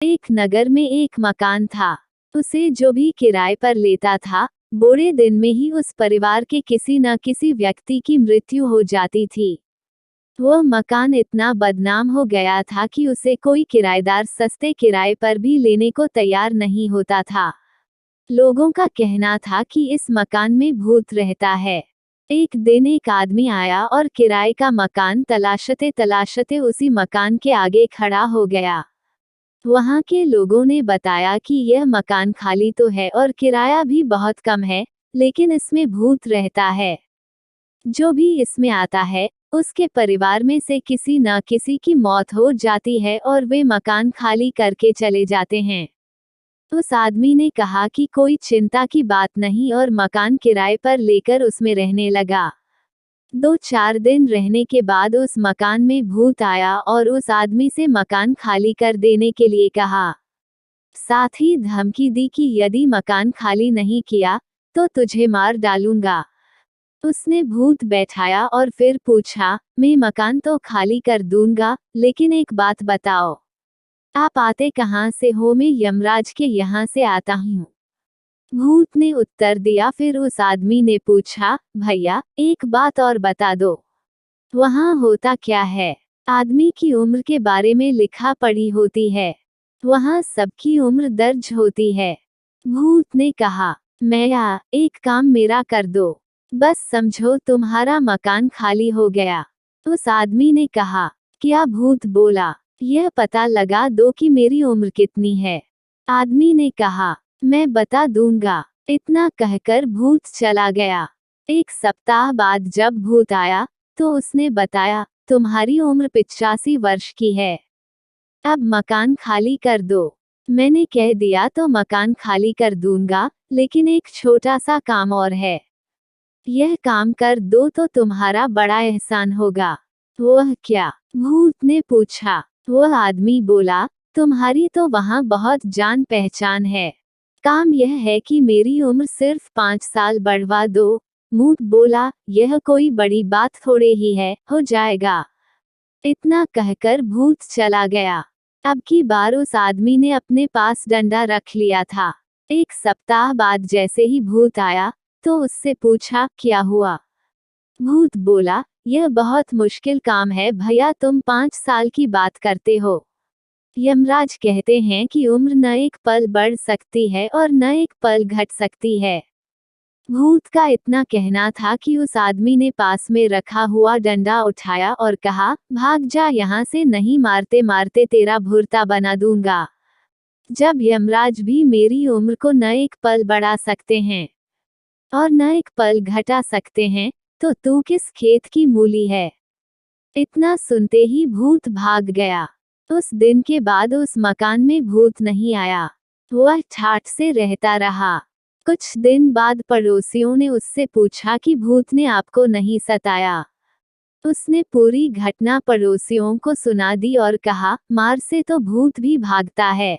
एक नगर में एक मकान था। उसे जो भी किराए पर लेता था, बुरे दिन में ही उस परिवार के किसी न किसी व्यक्ति की मृत्यु हो जाती थी। वह मकान इतना बदनाम हो गया था कि उसे कोई किराएदार सस्ते किराए पर भी लेने को तैयार नहीं होता था। लोगों का कहना था कि इस मकान में भूत रहता है। एक दिन एक आदमी आया और किराए का मकान तलाशते तलाशते उसी मकान के आगे खड़ा हो गया। वहां के लोगों ने बताया कि यह मकान खाली तो है और किराया भी बहुत कम है, लेकिन इसमें भूत रहता है। जो भी इसमें आता है, उसके परिवार में से किसी न किसी की मौत हो जाती है और वे मकान खाली करके चले जाते हैं। उस आदमी ने कहा कि कोई चिंता की बात नहीं और मकान किराए पर लेकर उसमें रहने लगा। 2-4 दिन रहने के बाद उस मकान में भूत आया और उस आदमी से मकान खाली कर देने के लिए कहा। साथ ही धमकी दी कि यदि मकान खाली नहीं किया, तो तुझे मार डालूंगा। उसने भूत बैठाया और फिर पूछा, मैं मकान तो खाली कर दूंगा, लेकिन एक बात बताओ, आप आते कहाँ से हो? मैं यमराज के यहाँ से आता हूँ। भूत ने उत्तर दिया। फिर उस आदमी ने पूछा, भैया एक बात और बता दो, वहाँ होता क्या है? आदमी की उम्र के बारे में लिखा पढ़ी होती है, वहाँ सबकी उम्र दर्ज होती है। भूत ने कहा, मैं एक काम मेरा कर दो, बस समझो तुम्हारा मकान खाली हो गया। उस आदमी ने कहा, क्या? भूत बोला, यह पता लगा दो कि मेरी उम्र कितनी है। आदमी ने कहा, मैं बता दूंगा। इतना कहकर भूत चला गया। 1 सप्ताह बाद जब भूत आया, तो उसने बताया, तुम्हारी उम्र 85 वर्ष की है। अब मकान खाली कर दो। मैंने कह दिया तो मकान खाली कर दूंगा, लेकिन एक छोटा सा काम और है। यह काम कर दो तो तुम्हारा बड़ा एहसान होगा। वह क्या? भूत ने पूछा। वह आदमी बोला, तुम्हारी तो वहाँ बहुत जान पहचान है। काम यह है कि मेरी उम्र सिर्फ 5 साल बढ़वा दो। भूत बोला, यह कोई बड़ी बात थोड़े ही है, हो जाएगा। इतना कहकर भूत चला गया। अब की बार उस आदमी ने अपने पास डंडा रख लिया था। 1 सप्ताह बाद जैसे ही भूत आया, तो उससे पूछा, क्या हुआ? भूत बोला, यह बहुत मुश्किल काम है भैया, तुम 5 साल की बात करते हो। यमराज कहते हैं कि उम्र न एक पल बढ़ सकती है और न एक पल घट सकती है। भूत का इतना कहना था कि उस आदमी ने पास में रखा हुआ डंडा उठाया और कहा, भाग जा यहाँ से, नहीं मारते मारते तेरा भुर्ता बना दूंगा। जब यमराज भी मेरी उम्र को न एक पल बढ़ा सकते हैं और न एक पल घटा सकते हैं, तो तू किस खेत की मूली है? इतना सुनते ही भूत भाग गया। उस दिन के बाद उस मकान में भूत नहीं आया। वह ठाठ से रहता रहा। कुछ दिन बाद पड़ोसियों ने उससे पूछा कि भूत ने आपको नहीं सताया? उसने पूरी घटना पड़ोसियों को सुना दी और कहा, मार से तो भूत भी भागता है।